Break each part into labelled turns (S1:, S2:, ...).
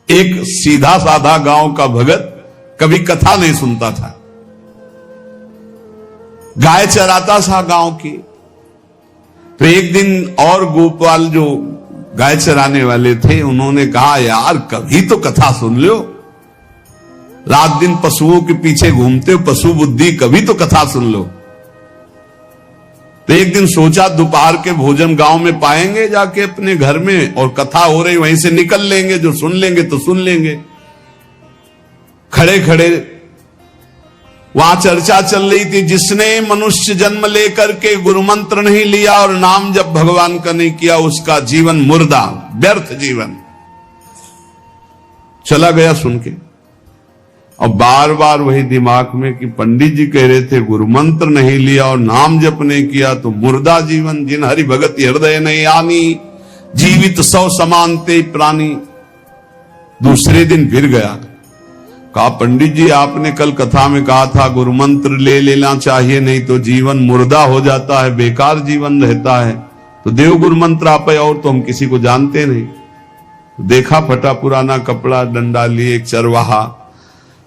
S1: एक सीधा साधा गांव का भगत कभी कथा नहीं सुनता था, गाय चराता था गांव की। तो एक दिन और गोपाल जो गाय चराने वाले थे उन्होंने कहा, यार कभी तो कथा सुन लो, रात दिन पशुओं के पीछे घूमते हो, पशु बुद्धि, कभी तो कथा सुन लो। तो एक दिन सोचा दोपहर के भोजन गांव में पाएंगे जाके अपने घर में, और कथा हो रही वहीं से निकल लेंगे, जो सुन लेंगे तो सुन लेंगे। खड़े खड़े वहां चर्चा चल रही थी, जिसने मनुष्य जन्म लेकर के गुरु मंत्र नहीं लिया और नाम जब भगवान का नहीं किया, उसका जीवन मुर्दा, व्यर्थ जीवन। चला गया सुन के, और बार बार वही दिमाग में कि पंडित जी कह रहे थे गुरु मंत्र नहीं लिया और नाम जप नहीं किया तो मुर्दा जीवन। जिन हरि भगत हृदय नहीं आनी, जीवित सौ समानते प्राणी। दूसरे दिन फिर गया, कहा पंडित जी आपने कल कथा में कहा था गुरु मंत्र ले लेना चाहिए, नहीं तो जीवन मुर्दा हो जाता है, बेकार जीवन रहता है। तो देव गुरु मंत्र आप, और तो हम किसी को जानते नहीं। तो देखा फटा पुराना कपड़ा, डंडा लिए एक चरवाहा।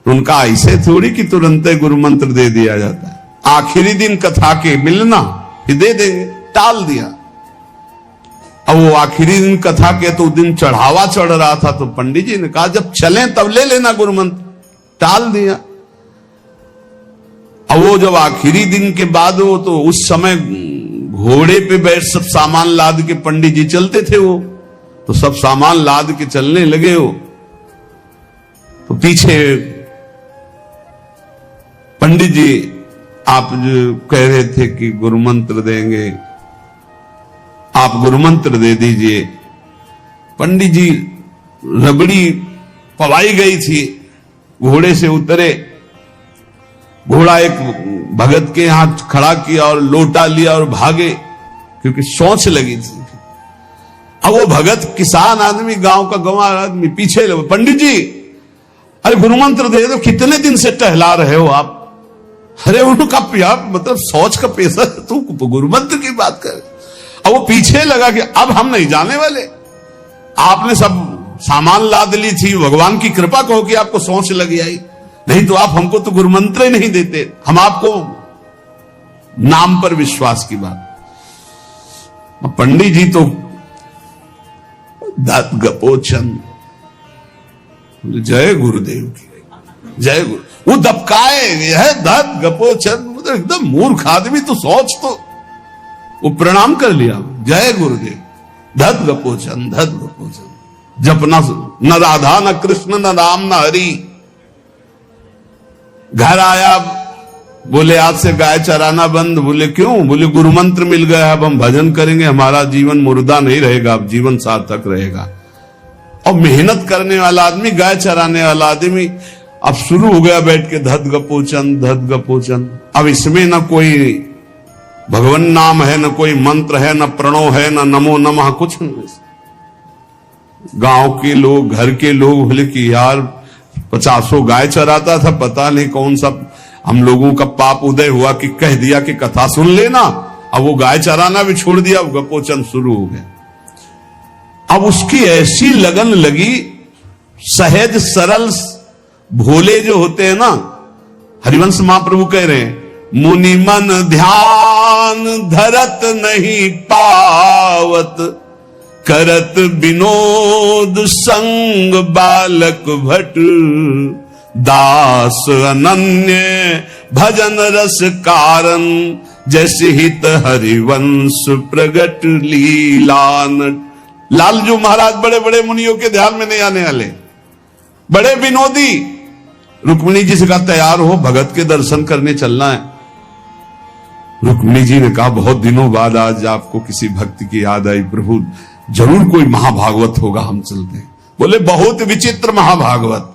S1: तो उनका ऐसे थोड़ी कि तुरंत गुरु मंत्र दे दिया जाता है, आखिरी दिन कथा के मिलना फिर दे देंगे, टाल दिया। अब वो आखिरी दिन कथा के तो दिन चढ़ावा चढ़ रहा था, तो पंडित जी ने कहा जब चलें तब ले लेना गुरु मंत्र, टाल दिया। अब वो जब आखिरी दिन के बाद वो, तो उस समय घोड़े पे बैठ सब सामान लाद के पंडित जी चलते थे, वो तो सब सामान लाद के चलने लगे। हो तो पीछे पंडित जी आप जो कह रहे थे कि गुरु मंत्र देंगे, आप गुरु मंत्र दे दीजिए। पंडित जी रबड़ी पवाई गई थी, घोड़े से उतरे, घोड़ा एक भगत के यहां खड़ा किया और लोटा लिया और भागे, क्योंकि सोच लगी थी। अब वो भगत किसान आदमी, गांव का गंवार आदमी पीछे लगे, पंडित जी अरे गुरु मंत्र दे दो, कितने दिन से टहला रहे हो आप। अरे उनका प्यार मतलब सोच का पैसा, तू गुरु मंत्र की बात कर। अब वो पीछे लगा कि अब हम नहीं जाने वाले, आपने सब सामान लाद ली थी, भगवान की कृपा कहो कि आपको सोच लगी आई, नहीं तो आप हमको तो गुरु मंत्र ही नहीं देते, हम आपको नाम पर विश्वास की बात। पंडित जी तो दात गपोचन, जय गुरुदेव की, जय गुरु। वो दबकाए है दात गपोचन, मतलब एकदम मूर्ख आदमी, तो सोच तो। वो प्रणाम कर लिया, जय गुरुदेव, धत गपोचन, धत गपोचन। जपना न राधा न कृष्ण न राम न हरि। घर आया, बोले आज से गाय चराना बंद। बोले क्यों? बोले गुरु मंत्र मिल गया, अब हम भजन करेंगे, हमारा जीवन मुर्दा नहीं रहेगा, अब जीवन सार्थक रहेगा। और मेहनत करने वाला आदमी, गाय चराने वाला आदमी, अब शुरू हो गया बैठ के धत गपोचन, धत गपोचन। अब इसमें न कोई भगवान नाम है, न कोई मंत्र है, न प्रणव है, न नमो नमः, कुछ नहीं। गांव के लोग, घर के लोग बोले कि यार 50 गाय चराता था, पता नहीं कौन सा हम लोगों का पाप उदय हुआ कि कह दिया कि कथा सुन लेना। अब वो गाय चराना भी छोड़ दिया, गपोचन शुरू हो गया। अब उसकी ऐसी लगन लगी, सहज सरल भोले जो होते हैं ना, हरिवंश महाप्रभु कह रहे हैं, मुनि मन ध्यान धरत नहीं पावत, करत विनोद संग बालक भट, दास अनन्य भजन रस कारण, जैसे हित हरिवंश प्रगट लीलान। लालजू महाराज बड़े बड़े मुनियों के ध्यान में नहीं आने वाले, बड़े विनोदी। रुक्मिणी जी से कहा तैयार हो, भगत के दर्शन करने चलना है। रुक्मिणी जी ने कहा बहुत दिनों बाद आज आपको किसी भक्त की याद आई, प्रभु जरूर कोई महाभागवत होगा, हम चलते हैं। बोले बहुत विचित्र महाभागवत।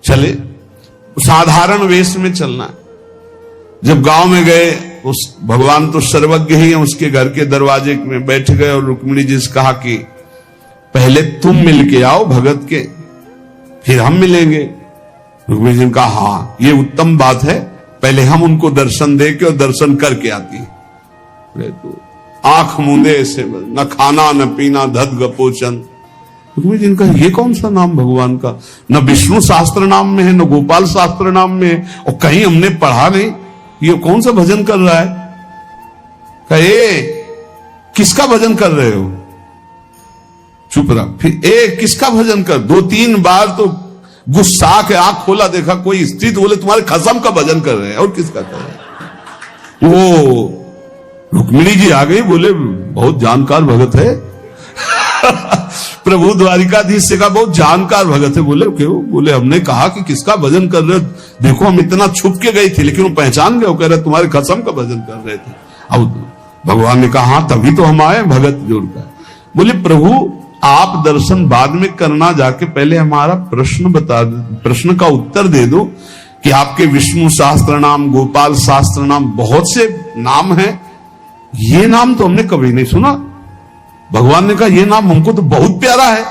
S1: चले, साधारण वेश में चलना है। जब गांव में गए, उस भगवान तो सर्वज्ञ ही है, उसके घर के दरवाजे में बैठ गए और रुक्मिणी जी से कहा कि पहले तुम मिल के आओ भगत के, फिर हम मिलेंगे। रुक्मिणी जी ने कहा हाँ ये उत्तम बात है, पहले हम उनको दर्शन दे के और दर्शन करके आती है। तो आंख मूंदे से न खाना न पीना, धत गपोचन। रुक्मिणी जी इनका ये कौन सा नाम भगवान का, न विष्णु शास्त्र नाम में है, न गोपाल शास्त्र नाम में है, और कहीं हमने पढ़ा नहीं, ये कौन सा भजन कर रहा है? कहे किसका भजन कर रहे हो? चुप रहा। फिर किसका भजन कर? 2-3 बार तो गुस्सा के आंख खोला, देखा कोई स्त्री, तो बोले तुम्हारे खसम का भजन कर रहे हैं। और किसका कर रहे हैं? वो रुक्मिणी जी आ गई, बोले बहुत जानकार भगत है प्रभु द्वारिकाधीश से कहा बहुत जानकार भगत है। बोले क्यों? बोले हमने कहा कि किसका भजन कर रहे हो, देखो हम इतना छुप के गई थी, लेकिन वो पहचान गए, वो कह रहे तुम्हारे खसम का भजन कर रहे थे। अब भगवान ने कहा हाँ तभी तो हम आए भगत जोड़कर। बोले प्रभु आप दर्शन बाद में करना, जाके पहले हमारा प्रश्न बता, प्रश्न का उत्तर दे दो कि आपके विष्णु शास्त्र नाम, गोपाल शास्त्र नाम, बहुत से नाम हैं, ये नाम तो हमने कभी नहीं सुना। भगवान ने कहा ये नाम हमको तो बहुत प्यारा है।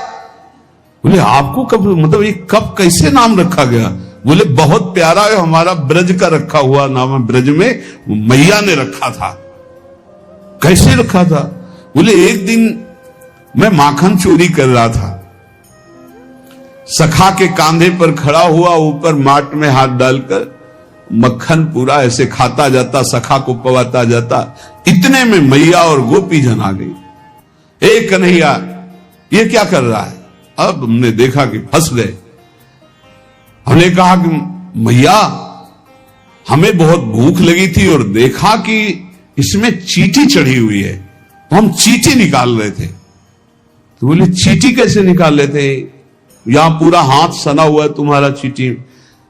S1: बोले आपको कब, मतलब ये कब कैसे नाम रखा गया? बोले बहुत प्यारा है, हमारा ब्रज का रखा हुआ नाम है, ब्रज में मैया ने रखा था। कैसे रखा था? बोले एक दिन मैं माखन चोरी कर रहा था, सखा के कांधे पर खड़ा हुआ, ऊपर माट में हाथ डालकर मक्खन पूरा ऐसे खाता जाता, सखा को पवाता जाता। इतने में मैया और गोपी जन आ गई। एक कन्हैया ये क्या कर रहा है? अब हमने देखा कि फंस गए। हमने कहा कि मैया हमें बहुत भूख लगी थी और देखा कि इसमें चींटी चढ़ी हुई है, तो हम चींटी निकाल रहे थे। तो बोले चींटी कैसे निकाल रहे थे? यहां पूरा हाथ सना हुआ है तुम्हारा चींटी।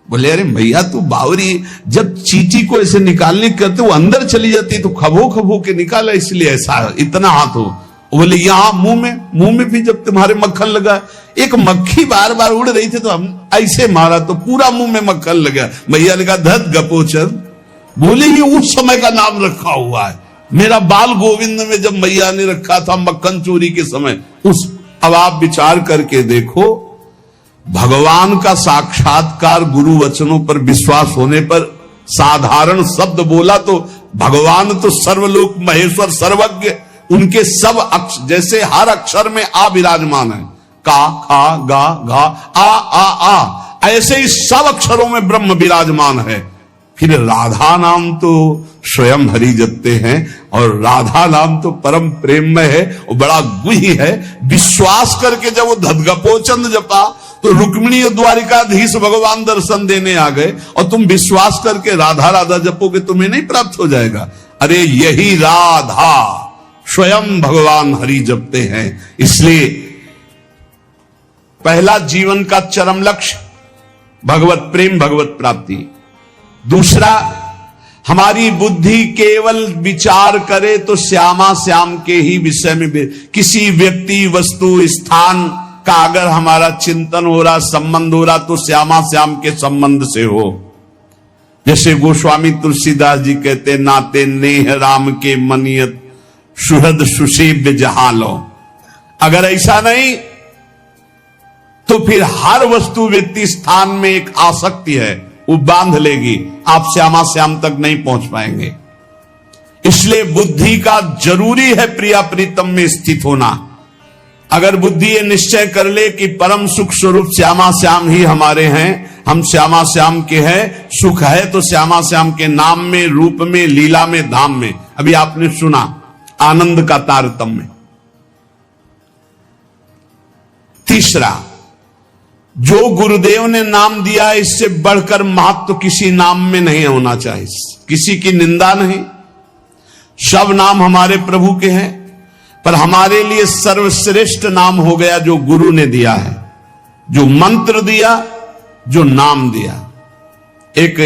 S1: बोले अरे भैया तू बावरी, जब चींटी को ऐसे निकालने करते वो अंदर चली जाती तो खबो खबो के निकाला, इसलिए ऐसा इतना हाथ हो। बोले यहां मुंह में भी जब तुम्हारे मक्खन लगा, एक मक्खी बार बार उड़ रही थी तो हम ऐसे मारा तो पूरा मुंह में मक्खन लगा। भैया ने कहा धत गपोचर। बोले ये उस समय का नाम रखा हुआ है, मेरा बाल गोविंद में जब मैया ने रखा था मक्खन चोरी के समय उस। अब आप विचार करके देखो, भगवान का साक्षात्कार गुरु वचनों पर विश्वास होने पर साधारण शब्द बोला तो भगवान तो सर्वलोक महेश्वर सर्वज्ञ, उनके सब अक्षर, जैसे हर अक्षर में आ विराजमान है, का खा गा घा आ, ऐसे ही सब अक्षरों में ब्रह्म विराजमान है। फिर राधा नाम तो स्वयं हरि जपते हैं, और राधा नाम तो परम प्रेम में है और बड़ा गुही है। विश्वास करके जब वो धदगपोचंद जपा तो रुक्मिणी द्वारिकाधीश भगवान दर्शन देने आ गए, और तुम विश्वास करके राधा राधा जपोगे तुम्हें नहीं प्राप्त हो जाएगा? अरे यही राधा स्वयं भगवान हरि जपते हैं। इसलिए पहला जीवन का चरम लक्ष्य भगवत प्रेम, भगवत प्राप्ति। दूसरा, हमारी बुद्धि केवल विचार करे तो श्यामा श्याम के ही विषय में, किसी व्यक्ति वस्तु स्थान का अगर हमारा चिंतन हो रहा, संबंध हो रहा, तो श्यामा श्याम के संबंध से हो। जैसे गोस्वामी तुलसीदास जी कहते, नाते नेह राम के मनियत सुहृद सुसेव्य जहां लो। अगर ऐसा नहीं तो फिर हर वस्तु व्यक्ति स्थान में एक आसक्ति है, वो बांध लेगी, आप श्यामा श्याम तक नहीं पहुंच पाएंगे। इसलिए बुद्धि का जरूरी है प्रिया प्रीतम में स्थित होना। अगर बुद्धि ये निश्चय कर ले कि परम सुख स्वरूप श्यामा श्याम ही हमारे हैं, हम श्यामा श्याम के हैं, सुख है तो श्यामा श्याम के नाम में, रूप में, लीला में, धाम में। अभी आपने सुना आनंद का तारतम्य। तीसरा, जो गुरुदेव ने नाम दिया इससे बढ़कर महत्व तो किसी नाम में नहीं होना चाहिए, किसी की निंदा नहीं। सब नाम हमारे प्रभु के हैं, पर हमारे लिए सर्वश्रेष्ठ नाम हो गया जो गुरु ने दिया है, जो मंत्र दिया, जो नाम दिया। एक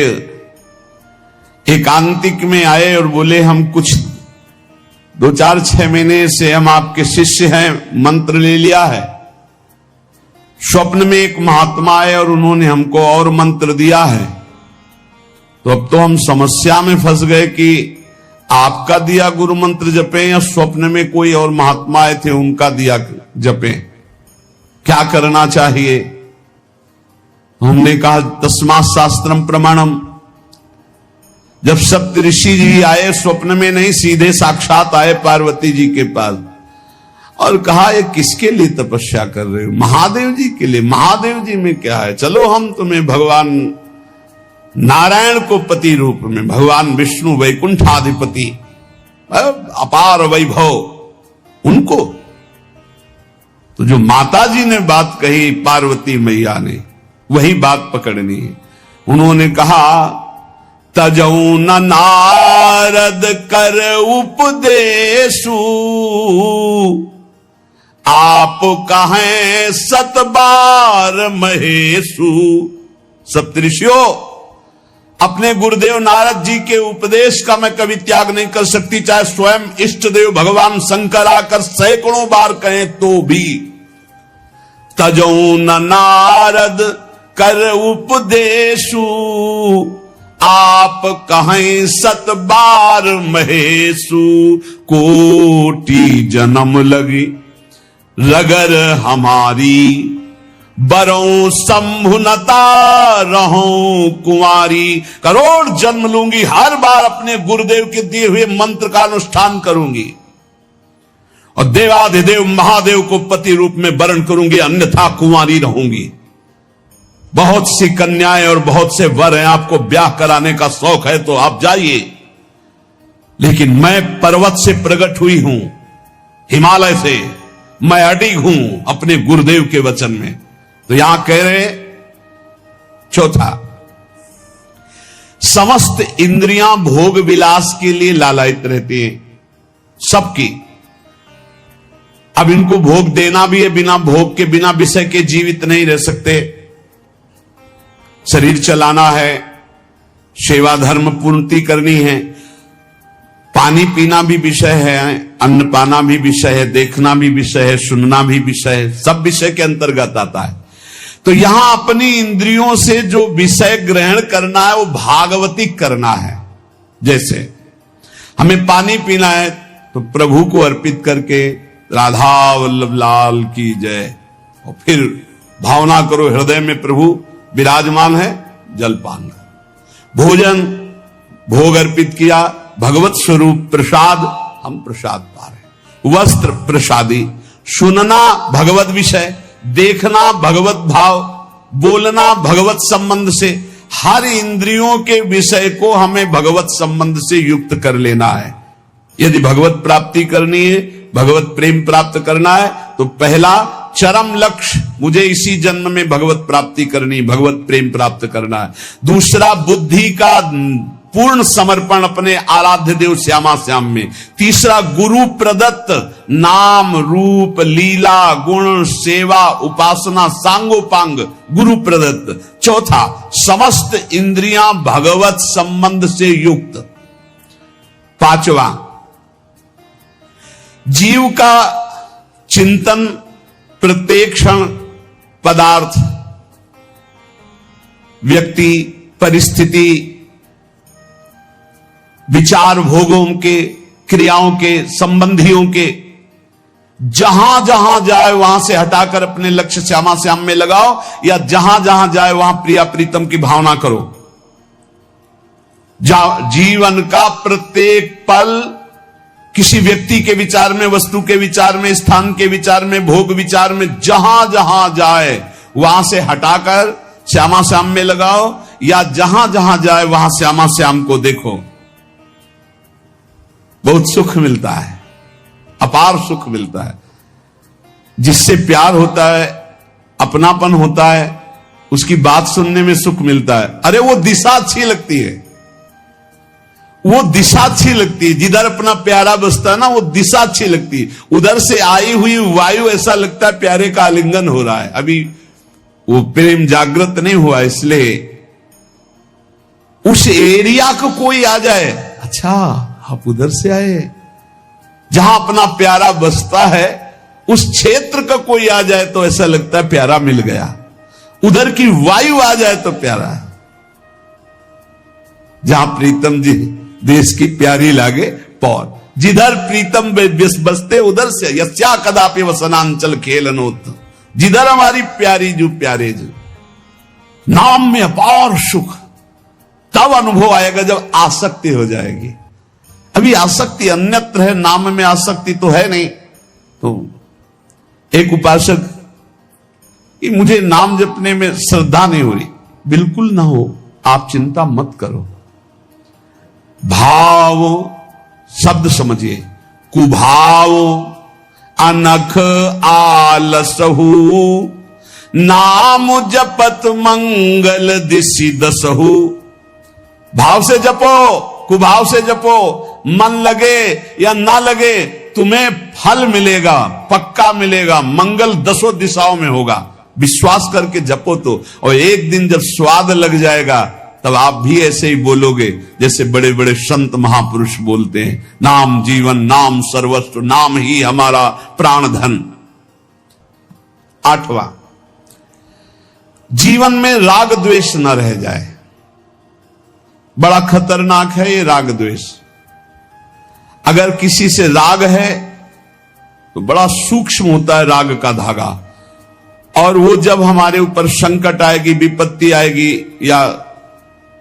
S1: एकांतिक में आए और बोले हम कुछ 2-4-6 महीने से हम आपके शिष्य हैं, मंत्र ले लिया है। स्वप्न में एक महात्मा आए और उन्होंने हमको और मंत्र दिया है, तो अब तो हम समस्या में फंस गए कि आपका दिया गुरु मंत्र जपें या स्वप्न में कोई और महात्मा आए थे उनका दिया जपें, क्या करना चाहिए? हमने कहा तस्मात् शास्त्रम प्रमाणम। जब सप्त ऋषि जी आए, स्वप्न में नहीं, सीधे साक्षात आए पार्वती जी के पास, और कहा ये किसके लिए तपस्या कर रहे हो? महादेव जी के लिए। महादेव जी में क्या है, चलो हम तुम्हें भगवान नारायण को पति रूप में, भगवान विष्णु वैकुंठाधिपति अपार वैभव, उनको। तो जो माता जी ने बात कही पार्वती मैया ने, वही बात पकड़नी है। उन्होंने कहा तजऊ न नारद कर उपदेशु, आप कहें सतबार महेशु। सप्तऋषियों, अपने गुरुदेव नारद जी के उपदेश का मैं कभी त्याग नहीं कर सकती, चाहे स्वयं इष्ट देव भगवान शंकर आकर सैकड़ों बार कहें तो भी। तजऊ न नारद कर उपदेशु, आप कहें सत बार महेशु। कोटि जन्म लगी रगर हमारी, बरों संभुनता रहूं कुंवारी। करोड़ जन्म लूंगी, हर बार अपने गुरुदेव के दिए हुए मंत्र का अनुष्ठान करूंगी और देवाधिदेव महादेव को पति रूप में वरण करूंगी, अन्यथा कुंवारी रहूंगी। बहुत सी कन्याएं और बहुत से वर हैं, आपको ब्याह कराने का शौक है तो आप जाइए, लेकिन मैं पर्वत से प्रकट हुई हूं, हिमालय से मैं अडिग हूं अपने गुरुदेव के वचन में। तो यहां कह रहे चौथा, समस्त इंद्रियां भोग विलास के लिए लालायित रहती हैं, सबकी। अब इनको भोग देना भी है, बिना भोग के, बिना विषय के जीवित नहीं रह सकते। शरीर चलाना है, सेवा धर्म पूर्ति करनी है, पानी पीना भी विषय है, अन्न पाना भी विषय है, देखना भी विषय है, सुनना भी विषय है, सब विषय के अंतर्गत आता है। तो यहां अपनी इंद्रियों से जो विषय ग्रहण करना है वो भागवतिक करना है। जैसे हमें पानी पीना है तो प्रभु को अर्पित करके राधा वल्लभ लाल की जय, और फिर भावना करो हृदय में प्रभु विराजमान है, जलपान। भोजन भोग अर्पित किया, भगवत स्वरूप प्रसाद, हम प्रसाद पा रहे। वस्त्र प्रसादी, सुनना भगवत विषय, देखना भगवत भाव, बोलना भगवत संबंध से। हर इंद्रियों के विषय को हमें भगवत संबंध से युक्त कर लेना है। यदि भगवत प्राप्ति करनी है, भगवत प्रेम प्राप्त करना है, तो पहला चरम लक्ष्य मुझे इसी जन्म में भगवत प्राप्ति करनी, भगवत प्रेम प्राप्त करना है। दूसरा बुद्धि का पूर्ण समर्पण अपने आराध्य देव श्यामा श्याम में। तीसरा गुरु प्रदत्त नाम रूप लीला गुण सेवा उपासना सांगोपांग गुरु प्रदत्त। चौथा समस्त इंद्रियां भगवत संबंध से युक्त। पांचवा जीव का चिंतन प्रत्येक क्षण पदार्थ, व्यक्ति, परिस्थिति, विचार भोगों के, क्रियाओं के, संबंधियों के, जहां जहां जाए वहां से हटाकर अपने लक्ष्य श्यामा श्याम में लगाओ, या जहां जहां जाए वहां प्रिया प्रीतम की भावना करो। जीवन का प्रत्येक पल किसी व्यक्ति के विचार में, वस्तु के विचार में, स्थान के विचार में, भोग विचार में, जहां जहां जाए वहां से हटाकर श्यामा श्याम में लगाओ, या जहां जहां जाए वहां श्यामा श्याम को देखो। बहुत सुख मिलता है, अपार सुख मिलता है। जिससे प्यार होता है, अपनापन होता है, उसकी बात सुनने में सुख मिलता है। अरे वो दिशा अच्छी लगती है, वो दिशा अच्छी लगती है। जिधर अपना प्यारा बसता है ना, वो दिशा अच्छी लगती है। उधर से आई हुई वायु ऐसा लगता है प्यारे का आलिंगन हो रहा है, अभी वो प्रेम जागृत नहीं हुआ। इसलिए उस एरिया को कोई आ जाए, अच्छा आप उधर से आए, जहां अपना प्यारा बसता है उस क्षेत्र का कोई आ जाए तो ऐसा लगता है प्यारा मिल गया। उधर की वायु आ जाए तो प्यारा। जहां प्रीतम जी देश की प्यारी लागे पौर, जिधर प्रीतम बसते उधर से यस्या कदापि वसनांचल खेलनोत। जिधर हमारी प्यारी जो प्यारे जो, नाम में अपार सुख तब अनुभव आएगा जब आसक्ति हो जाएगी। अभी आसक्ति अन्यत्र है, नाम में आसक्ति तो है नहीं। तो एक उपासक कि मुझे नाम जपने में श्रद्धा नहीं हो रही, बिल्कुल ना हो, आप चिंता मत करो। भाव शब्द समझिए, कुभाव अनख आलसहु, नाम जपत मंगल दिशि दसहु। भाव से जपो, कुभाव से जपो, मन लगे या ना लगे तुम्हें फल मिलेगा, पक्का मिलेगा, मंगल दसों दिशाओं में होगा। विश्वास करके जपो तो, और एक दिन जब स्वाद लग जाएगा तब आप भी ऐसे ही बोलोगे जैसे बड़े बड़े संत महापुरुष बोलते हैं, नाम जीवन, नाम सर्वस्व, नाम ही हमारा प्राण धन। 8वां, जीवन में राग द्वेष न रह जाए। बड़ा खतरनाक है ये राग द्वेष। अगर किसी से राग है तो बड़ा सूक्ष्म होता है राग का धागा, और वो जब हमारे ऊपर संकट आएगी, विपत्ति आएगी, या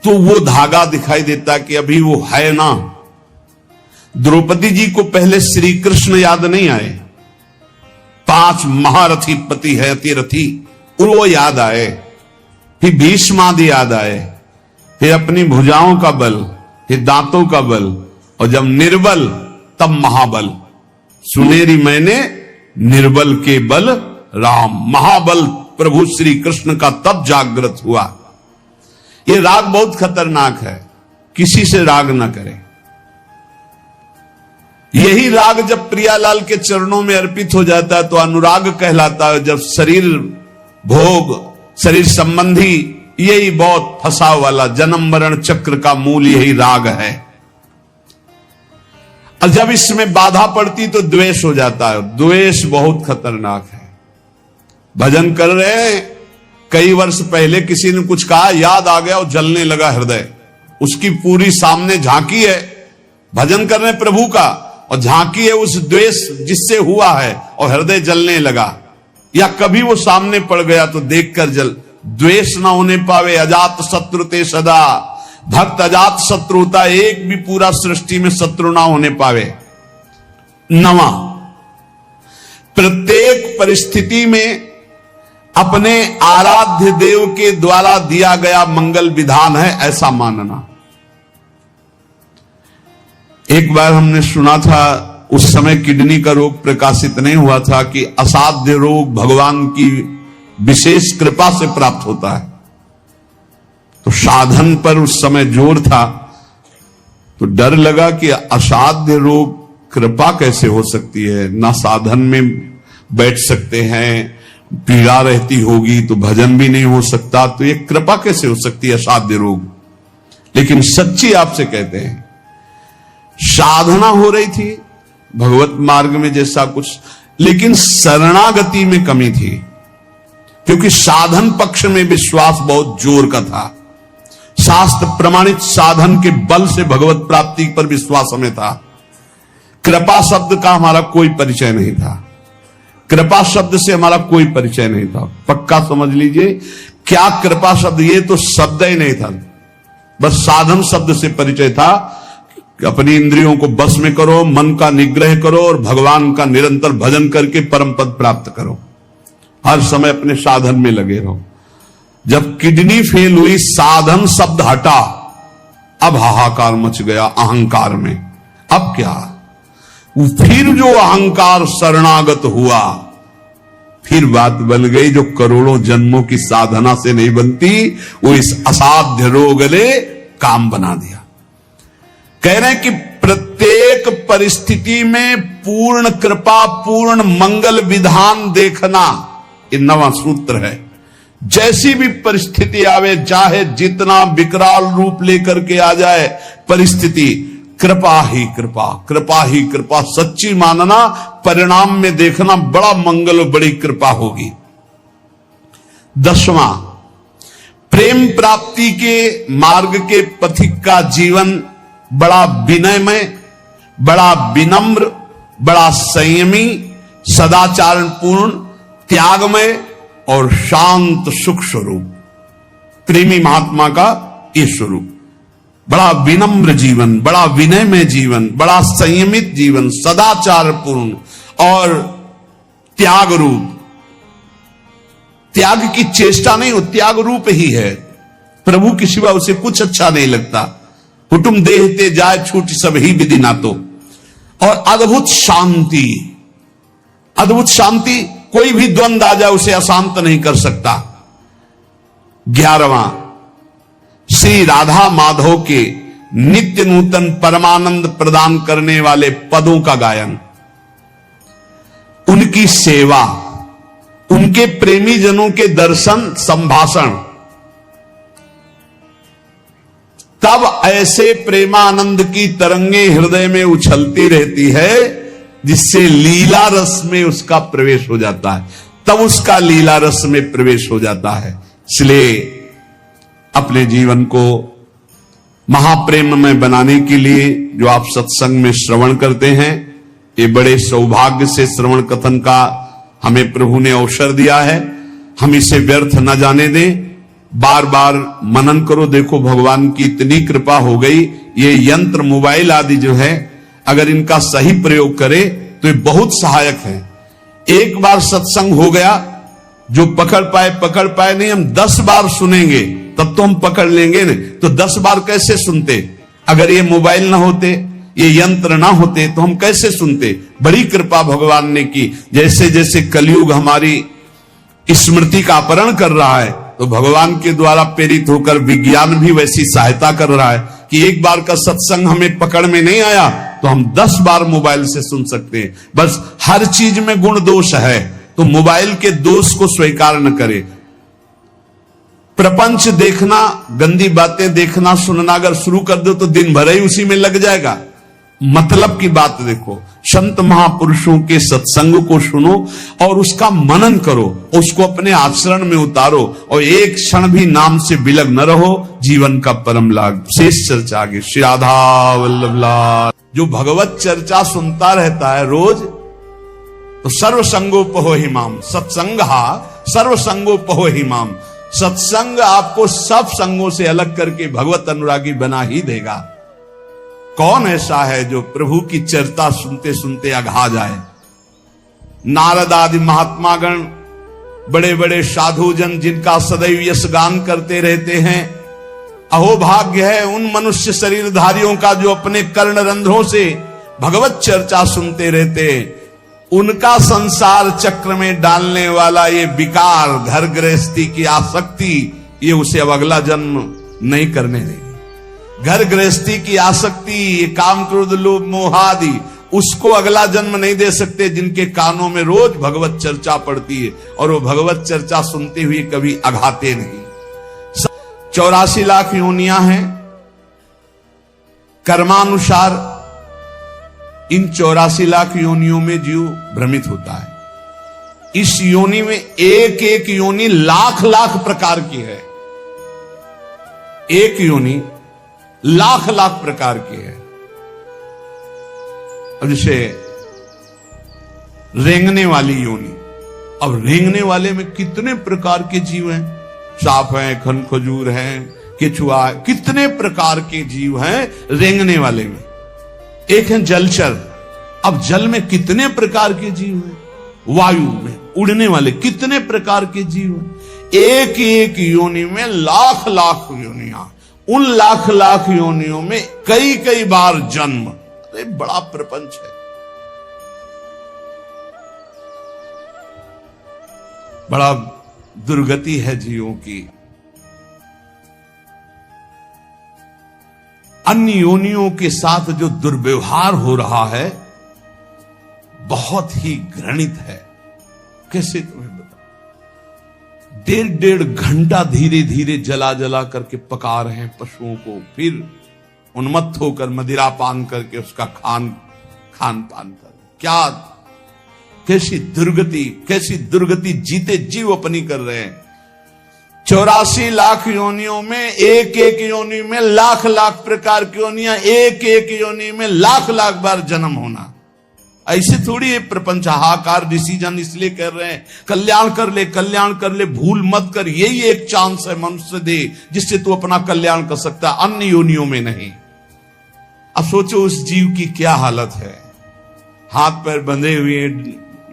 S1: तो वो धागा दिखाई देता कि अभी वो है ना। द्रौपदी जी को पहले श्री कृष्ण याद नहीं आए, 5 महारथी पति है अतिरथी, वो याद आए, फिर भीष्मादि याद आए, फिर अपनी भुजाओं का बल, फिर दांतों का बल, और जब निर्बल तब महाबल। सुनेरी मैंने निर्बल के बल राम, महाबल प्रभु श्री कृष्ण का तब जागृत हुआ। ये राग बहुत खतरनाक है, किसी से राग ना करें। यही राग जब प्रियालाल के चरणों में अर्पित हो जाता है तो अनुराग कहलाता है। जब शरीर भोग, शरीर संबंधी, यही बहुत फंसाव वाला जन्म मरण चक्र का मूल यही राग है। और जब इसमें बाधा पड़ती तो द्वेष हो जाता है। द्वेष बहुत खतरनाक है। भजन कर रहे हैं, कई वर्ष पहले किसी ने कुछ कहा, याद आ गया और जलने लगा हृदय, उसकी पूरी सामने झांकी है, भजन कर रहे हैं प्रभु का, और झांकी है उस द्वेष जिससे हुआ है, और हृदय जलने लगा। या कभी वो सामने पड़ गया तो देखकर जल। द्वेष ना होने पावे, अजात शत्रु ते सदा, भक्त अजात शत्रु होता, एक भी पूरा सृष्टि में शत्रु ना होने पावे। 9वां, प्रत्येक परिस्थिति में अपने आराध्य देव के द्वारा दिया गया मंगल विधान है ऐसा मानना। एक बार हमने सुना था, उस समय किडनी का रोग प्रकाशित नहीं हुआ था, कि असाध्य रोग भगवान की विशेष कृपा से प्राप्त होता है। तो साधन पर उस समय जोर था, तो डर लगा कि असाध्य रोग कृपा कैसे हो सकती है, ना साधन में बैठ सकते हैं, पीड़ा रहती होगी तो भजन भी नहीं हो सकता, तो ये कृपा कैसे हो सकती है असाध्य रोग। लेकिन सच्ची आपसे कहते हैं, साधना हो रही थी भगवत मार्ग में जैसा कुछ, लेकिन शरणागति में कमी थी, क्योंकि साधन पक्ष में विश्वास बहुत जोर का था। शास्त्र प्रमाणित साधन के बल से भगवत प्राप्ति पर विश्वास हमें था। कृपा शब्द का हमारा कोई परिचय नहीं था, कृपा शब्द से हमारा कोई परिचय नहीं था। पक्का समझ लीजिए, क्या कृपा शब्द, ये तो शब्द ही नहीं था, बस साधन शब्द से परिचय था। अपनी इंद्रियों को बस में करो, मन का निग्रह करो, और भगवान का निरंतर भजन करके परम पद प्राप्त करो। हर समय अपने साधन में लगे रहो। जब किडनी फेल हुई, साधन शब्द हटा, अब हाहाकार मच गया अहंकार में। अब क्या, फिर जो अहंकार शरणागत हुआ, फिर बात बन गई जो करोड़ों जन्मों की साधना से नहीं बनती, वो इस असाध्य रोग ने काम बना दिया। कह रहे हैं कि प्रत्येक परिस्थिति में पूर्ण कृपा, पूर्ण मंगल विधान देखना, ये 9वां सूत्र है। जैसी भी परिस्थिति आवे, चाहे जितना विकराल रूप लेकर के आ जाए परिस्थिति, कृपा ही कृपा, कृपा ही कृपा, सच्ची मानना, परिणाम में देखना बड़ा मंगल और बड़ी कृपा होगी। 10वां, प्रेम प्राप्ति के मार्ग के पथिक का जीवन बड़ा विनयमय, बड़ा विनम्र, बड़ा संयमी, सदाचारपूर्ण, त्यागमय और शांत सुख स्वरूप, प्रेमी महात्मा का ये स्वरूप। बड़ा विनम्र जीवन, बड़ा विनयमय जीवन, बड़ा संयमित जीवन, सदाचारपूर्ण और त्याग रूप, त्याग की चेष्टा नहीं, वो त्याग रूप ही है। प्रभु के सिवा उसे कुछ अच्छा नहीं लगता। कुटुंब देहते जाए छूट सब ही विधि ना तो। और अद्भुत शांति, अद्भुत शांति, कोई भी द्वंद्व आ जाए उसे अशांत नहीं कर सकता। 11वां, श्री राधा माधव के नित्य नूतन परमानंद प्रदान करने वाले पदों का गायन, उनकी सेवा, उनके प्रेमी जनों के दर्शन संभाषण, तब ऐसे प्रेमानंद की तरंगे हृदय में उछलती रहती है जिससे लीला रस में उसका प्रवेश हो जाता है, तब उसका लीला रस में प्रवेश हो जाता है। इसलिए अपने जीवन को महाप्रेम में बनाने के लिए जो आप सत्संग में श्रवण करते हैं, ये बड़े सौभाग्य से श्रवण कथन का हमें प्रभु ने अवसर दिया है। हम इसे व्यर्थ न जाने दें, बार बार मनन करो। देखो भगवान की इतनी कृपा हो गई, ये यंत्र मोबाइल आदि जो है, अगर इनका सही प्रयोग करे तो ये बहुत सहायक है। एक बार सत्संग हो गया, जो पकड़ पाए नहीं, हम 10 बार सुनेंगे तब तो हम पकड़ लेंगे नहीं, तो 10 बार कैसे सुनते? अगर ये मोबाइल ना होते, ये यंत्र ना होते तो हम कैसे सुनते? बड़ी कृपा भगवान ने की। जैसे जैसे कलयुग हमारी स्मृति का अपहरण कर रहा है, तो भगवान के द्वारा प्रेरित होकर विज्ञान भी वैसी सहायता कर रहा है कि एक बार का सत्संग हमें पकड़ में नहीं आया तो हम 10 बार मोबाइल से सुन सकते हैं। बस हर चीज में गुण दोष है, तो मोबाइल के दोष को स्वीकार न करे। प्रपंच देखना, गंदी बातें देखना सुनना अगर शुरू कर दो तो दिन भर ही उसी में लग जाएगा। मतलब की बात देखो, संत महापुरुषों के सत्संग को सुनो और उसका मनन करो, उसको अपने आचरण में उतारो और एक क्षण भी नाम से विलग न रहो, जीवन का परम लाभ। शेष चर्चा आगे। श्री राधा वल्लभ लाल। जो भगवत चर्चा सुनता रहता है रोज, तो सर्वसंगोपहो हिमाम, सत्संगा सर्वसंगोपहो हिमाम। सत्संग आपको सब संगों से अलग करके भगवत अनुरागी बना ही देगा। कौन ऐसा है जो प्रभु की चर्चा सुनते सुनते अघा जाए? नारद आदि महात्मागण, बड़े बड़े साधुजन जिनका सदैव यश गान करते रहते हैं, अहो भाग्य है उन मनुष्य शरीरधारियों का जो अपने कर्ण रंध्रों से भगवत चर्चा सुनते रहते। उनका संसार चक्र में डालने वाला ये विकार, घर गृहस्थी की आसक्ति, ये उसे अब अगला जन्म नहीं करने देगी। घर गृहस्थी की आसक्ति, ये काम क्रोध लोभ मोह आदि, उसको अगला जन्म नहीं दे सकते जिनके कानों में रोज भगवत चर्चा पड़ती है और वो भगवत चर्चा सुनते हुए कभी अघाते नहीं। 84 लाख योनियां हैं कर्मानुसार। इन 84 लाख योनियों में जीव भ्रमित होता है। इस योनि में एक एक योनि लाख लाख प्रकार की है। एक योनि लाख लाख प्रकार की है। अब जैसे रेंगने वाली योनि, अब रेंगने वाले में कितने प्रकार के जीव हैं? सांप हैं, खनखजूर हैं, केचुआ, कितने प्रकार के जीव हैं रेंगने वाले में। एक है जलचर, अब जल में कितने प्रकार के जीव हैं। वायु में उड़ने वाले कितने प्रकार के जीव हैं। एक एक योनि में लाख लाख योनियां, उन लाख लाख योनियों में कई कई बार जन्म। अरे बड़ा प्रपंच है, बड़ा दुर्गति है जीवों की। अन्य योनियों के साथ जो दुर्व्यवहार हो रहा है बहुत ही घृणित है। कैसे तुम्हें बता, 1.5 घंटा धीरे धीरे जला जला करके पका रहे हैं पशुओं को, फिर उन्मत्त होकर मदिरा पान करके उसका खान पान कर। क्या कैसी दुर्गति जीते जीव अपनी कर रहे हैं। 84 लाख योनियों में एक एक योनि में लाख लाख प्रकार की योनियां, एक एक योनि में लाख लाख बार जन्म होना। ऐसे थोड़ी ये प्रपंच हाहाकार डिसीजन इसलिए कर रहे हैं कल्याण कर ले, भूल मत कर। यही एक चांस है मनुष्य दे जिससे तू अपना कल्याण कर सकता है, अन्य योनियों में नहीं। अब सोचो उस जीव की क्या हालत है। हाथ पैर बंधे हुए,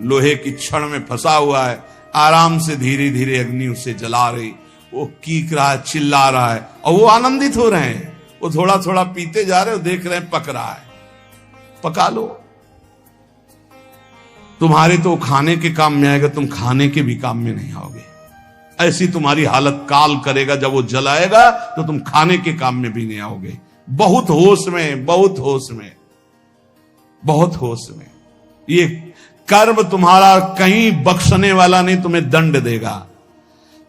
S1: लोहे की छड़ में फंसा हुआ है, आराम से धीरे धीरे अग्नि उसे जला रही, वो कीक रहा है, चिल्ला रहा है, और वो आनंदित हो रहे हैं। वो थोड़ा थोड़ा पीते जा रहे हो, देख रहे हैं पक रहा है। पका लो, तुम्हारे तो खाने के काम में आएगा, तुम खाने के भी काम में नहीं आओगे। ऐसी तुम्हारी हालत काल करेगा, जब वो जलाएगा तो तुम खाने के काम में भी नहीं आओगे। बहुत होश में, बहुत होश में, बहुत होश में। ये कर्म तुम्हारा कहीं बख्शने वाला नहीं, तुम्हें दंड देगा।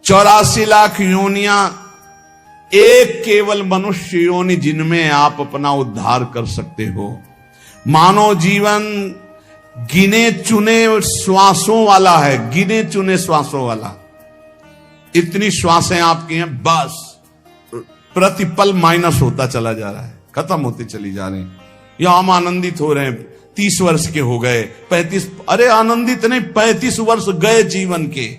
S1: 84 लाख योनियां, एक केवल मनुष्य योनि जिनमें आप अपना उद्धार कर सकते हो। मानव जीवन गिने चुने श्वासों वाला है, गिने चुने श्वासों वाला। इतनी श्वासें आपकी हैं, बस प्रतिपल माइनस होता चला जा रहा है, खत्म होती चली जा रही। यहां हम आनंदित हो रहे हैं, 30 वर्ष के हो गए, 35, अरे आनंदित नहीं, 35 वर्ष गए जीवन के।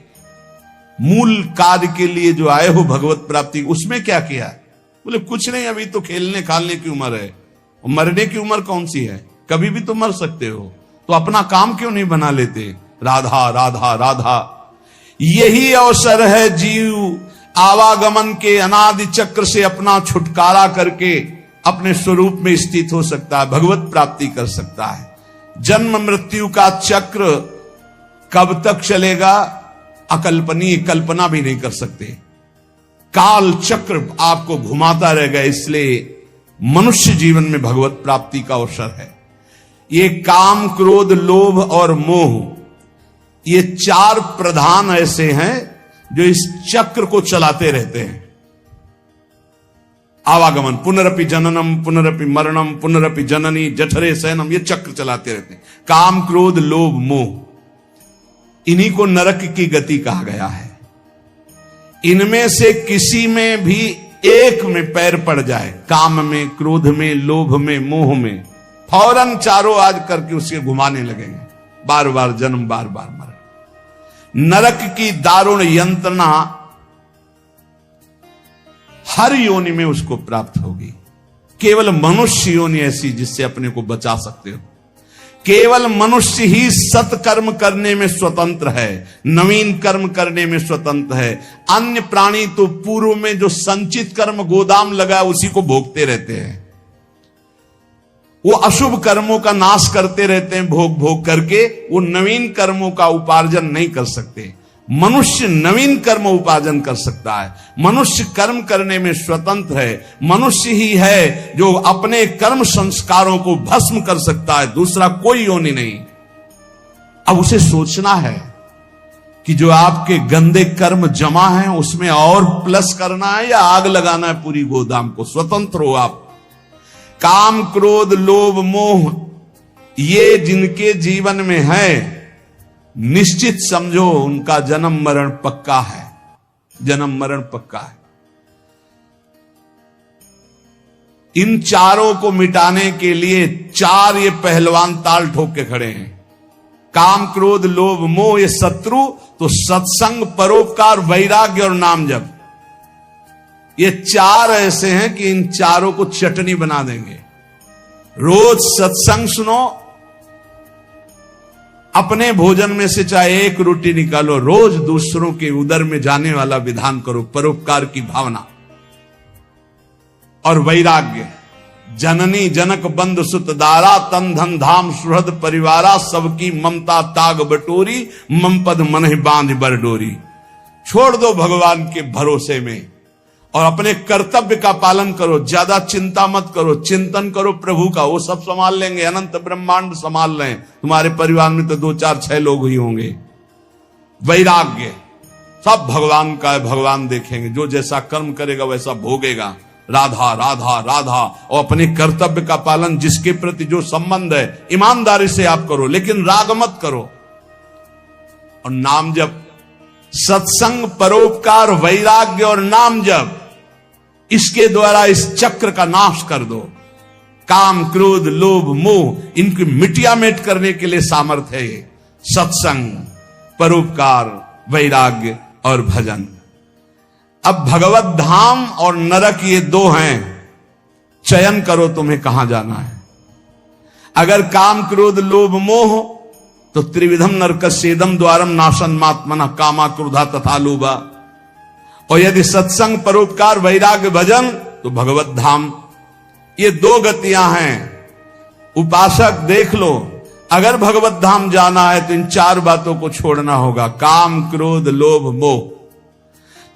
S1: मूल कार्य के लिए जो आए हो भगवत प्राप्ति, उसमें क्या किया? बोले कुछ नहीं, अभी तो खेलने खालने की उम्र है, मरने की उम्र कौन सी है? कभी भी तो मर सकते हो, तो अपना काम क्यों नहीं बना लेते? राधा राधा राधा, यही अवसर है जीव आवागमन के अनादि चक्र से अपना छुटकारा करके अपने स्वरूप में स्थित हो सकता है, भगवत प्राप्ति कर सकता है। जन्म मृत्यु का चक्र कब तक चलेगा? अकल्पनीय, कल्पना भी नहीं कर सकते। काल चक्र आपको घुमाता रहेगा, इसलिए मनुष्य जीवन में भगवत प्राप्ति का अवसर है। ये काम, क्रोध, लोभ और मोह, ये 4 प्रधान ऐसे हैं जो इस चक्र को चलाते रहते हैं। आवागमन, पुनरपि जननम पुनरपि मरणम पुनरपि जननी जठरे शयनम, ये चक्र चलाते रहते हैं। काम, क्रोध, लोभ, मोह, इन्हीं को नरक की गति कहा गया है। इनमें से किसी में भी एक में पैर पड़ जाए, काम में, क्रोध में, लोभ में, मोह में, फौरन चारों आज करके उसके घुमाने लगेंगे, बार बार जन्म, बार बार मरण। नरक की दारुण यंत्रणा हर योनि में उसको प्राप्त होगी। केवल मनुष्य योनि ऐसी जिससे अपने को बचा सकते हो। केवल मनुष्य ही सत्कर्म करने में स्वतंत्र है, नवीन कर्म करने में स्वतंत्र है। अन्य प्राणी तो पूर्व में जो संचित कर्म गोदाम लगा उसी को भोगते रहते हैं। वो अशुभ कर्मों का नाश करते रहते हैं, भोग भोग करके। वो नवीन कर्मों का उपार्जन नहीं कर सकते। मनुष्य नवीन कर्म उपार्जन कर सकता है। मनुष्य कर्म करने में स्वतंत्र है। मनुष्य ही है जो अपने कर्म संस्कारों को भस्म कर सकता है, दूसरा कोई योनि नहीं। अब उसे सोचना है कि जो आपके गंदे कर्म जमा हैं उसमें और प्लस करना है या आग लगाना है पूरी गोदाम को। स्वतंत्र हो आप। काम, क्रोध, लोभ, मोह, ये जिनके जीवन में है, निश्चित समझो उनका जन्म मरण पक्का है। जन्म मरण पक्का है। इन चारों को मिटाने के लिए 4 ये पहलवान ताल ठोक के खड़े हैं। काम, क्रोध, लोभ, मोह ये शत्रु, तो सत्संग, परोपकार, वैराग्य और नाम जप, ये 4 ऐसे हैं कि इन चारों को चटनी बना देंगे। रोज सत्संग सुनो, अपने भोजन में से चाहे 1 रोटी निकालो, रोज दूसरों के उदर में जाने वाला विधान करो, परोपकार की भावना और वैराग्य। जननी जनक बंद सुत दारा, तन धन धाम सुहृद परिवारा, सबकी ममता ताग बटोरी, मम पद मन बांध बरडोरी। छोड़ दो भगवान के भरोसे में और अपने कर्तव्य का पालन करो। ज्यादा चिंता मत करो, चिंतन करो प्रभु का, वो सब संभाल लेंगे। अनंत ब्रह्मांड संभाल लें। तुम्हारे परिवार में तो 2 4 6 लोग ही होंगे। वैराग्य, सब भगवान का है, भगवान देखेंगे। जो जैसा कर्म करेगा वैसा भोगेगा। राधा राधा राधा, और अपने कर्तव्य का पालन, जिसके प्रति जो संबंध है ईमानदारी से आप करो, लेकिन राग मत करो। और नाम जप, सत्संग, परोपकार, वैराग्य और नाम जप, इसके द्वारा इस चक्र का नाश कर दो। काम, क्रोध, लोभ, मोह, इनकी मिटिया मेट करने के लिए सामर्थ्य है ये सत्संग, परोपकार, वैराग्य और भजन। अब भगवत धाम और नरक ये 2 हैं। चयन करो तुम्हें कहां जाना है। अगर काम, क्रोध, लोभ, मोह तो त्रिविधम नरकस्येदम द्वारम नाशनमात्मनः कामा क्रोधा तथा लोभा। और यदि सत्संग, परोपकार, वैराग्य, भजन तो भगवत धाम। ये दो गतियां हैं। उपासक देख लो, अगर भगवत धाम जाना है तो इन चार बातों को छोड़ना होगा। काम, क्रोध, लोभ, मोह,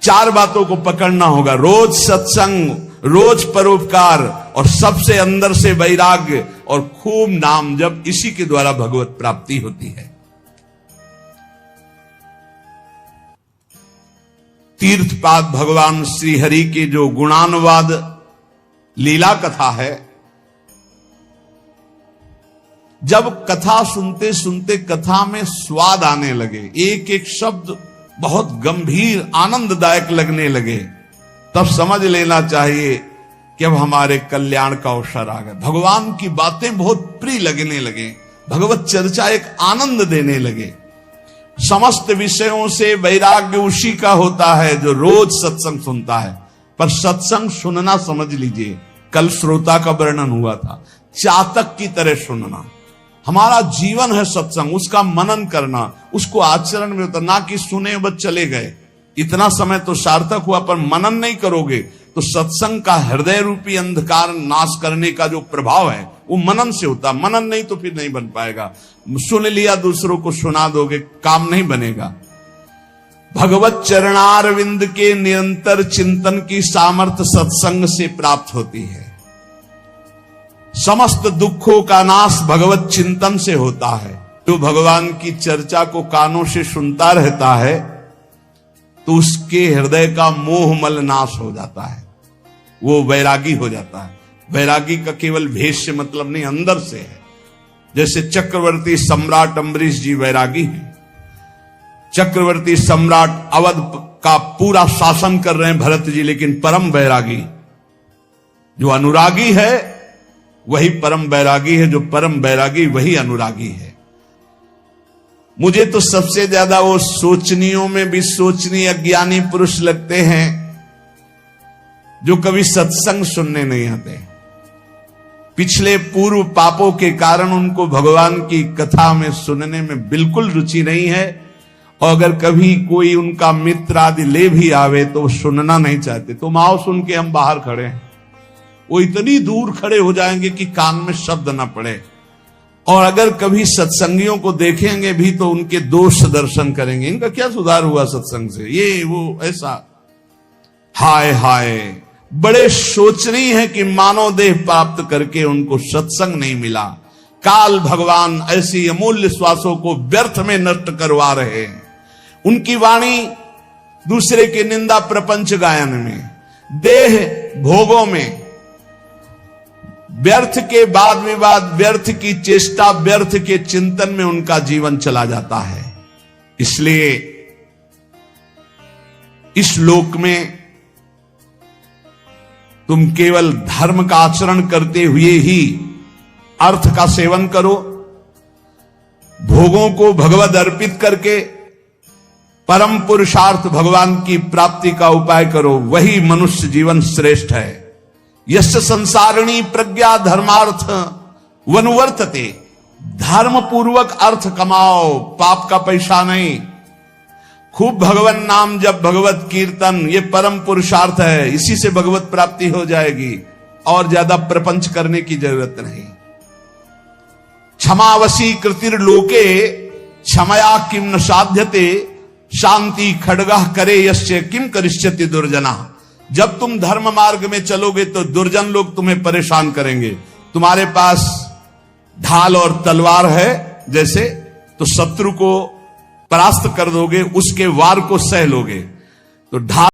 S1: चार बातों को पकड़ना होगा। रोज सत्संग, रोज परोपकार और सबसे अंदर से वैराग्य और खूब नाम जप। इसी के द्वारा भगवत प्राप्ति होती है। तीर्थपाद भगवान श्री हरि के जो गुणानुवाद लीला कथा है, जब कथा सुनते सुनते कथा में स्वाद आने लगे, एक एक शब्द बहुत गंभीर आनंददायक लगने लगे, तब समझ लेना चाहिए कि अब हमारे कल्याण का अवसर आ गया। भगवान की बातें बहुत प्रिय लगने लगे, भगवत चर्चा एक आनंद देने लगे। समस्त विषयों से वैराग्य उसी का होता है जो रोज सत्संग सुनता है। पर सत्संग सुनना, समझ लीजिए, कल श्रोता का वर्णन हुआ था, चातक की तरह सुनना। हमारा जीवन है सत्संग, उसका मनन करना, उसको आचरण में उतरना, कि सुने बस चले गए। इतना समय तो सार्थक हुआ, पर मनन नहीं करोगे तो सत्संग का हृदय रूपी अंधकार नाश करने का जो प्रभाव है वो मनन से होता। मनन नहीं तो फिर नहीं बन पाएगा। सुन लिया, दूसरों को सुना दोगे, काम नहीं बनेगा। भगवत चरणारविंद के निरंतर चिंतन की सामर्थ्य सत्संग से प्राप्त होती है। समस्त दुखों का नाश भगवत चिंतन से होता है। जो भगवान की चर्चा को कानों से सुनता रहता है तो उसके हृदय का मोह मल नाश हो जाता है, वो वैरागी हो जाता है। वैरागी का केवल भेष से मतलब नहीं, अंदर से है। जैसे चक्रवर्ती सम्राट अम्बरीश जी वैरागी हैं। चक्रवर्ती सम्राट अवध का पूरा शासन कर रहे हैं भरत जी, लेकिन परम वैरागी। जो अनुरागी है वही परम वैरागी है, जो परम वैरागी वही अनुरागी है। मुझे तो सबसे ज्यादा वो सोचनियों में भी सोचनीय अज्ञानी पुरुष लगते हैं जो कभी सत्संग सुनने नहीं आते। पिछले पूर्व पापों के कारण उनको भगवान की कथा में सुनने में बिल्कुल रुचि नहीं है, और अगर कभी कोई उनका मित्र आदि ले भी आवे तो सुनना नहीं चाहते। तो आओ सुन के हम बाहर खड़े हैं, वो इतनी दूर खड़े हो जाएंगे कि कान में शब्द ना पड़े। और अगर कभी सत्संगियों को देखेंगे भी तो उनके दोष दर्शन करेंगे, इनका क्या सुधार हुआ सत्संग से, ये वो ऐसा। हाय हाय, बड़े शोचनीय है कि मानव देह प्राप्त करके उनको सत्संग नहीं मिला। काल भगवान ऐसी अमूल्य श्वासों को व्यर्थ में नष्ट करवा रहे हैं। उनकी वाणी दूसरे की निंदा, प्रपंच गायन में, देह भोगों में, व्यर्थ के वाद विवाद, व्यर्थ की चेष्टा, व्यर्थ के चिंतन में उनका जीवन चला जाता है। इसलिए इस लोक में तुम केवल धर्म का आचरण करते हुए ही अर्थ का सेवन करो, भोगों को भगवद अर्पित करके परम पुरुषार्थ भगवान की प्राप्ति का उपाय करो, वही मनुष्य जीवन श्रेष्ठ है। यस्य संसारिणी प्रज्ञा धर्मार्थ वनुवर्तते, धर्म पूर्वक अर्थ कमाओ, पाप का पैसा नहीं। खूब भगवान नाम जब, भगवत कीर्तन, ये परम पुरुषार्थ है, इसी से भगवत प्राप्ति हो जाएगी, और ज्यादा प्रपंच करने की जरूरत नहीं। क्षमावशी कृतिर्लोके क्षमया किम न साध्यते, शांति खड्गः करे यस्य किम करिष्यति दुर्जना। जब तुम धर्म मार्ग में चलोगे तो दुर्जन लोग तुम्हें परेशान करेंगे। तुम्हारे पास ढाल और तलवार है जैसे, तो शत्रु को परास्त कर दोगे, उसके वार को सह लोगे। तो ढाल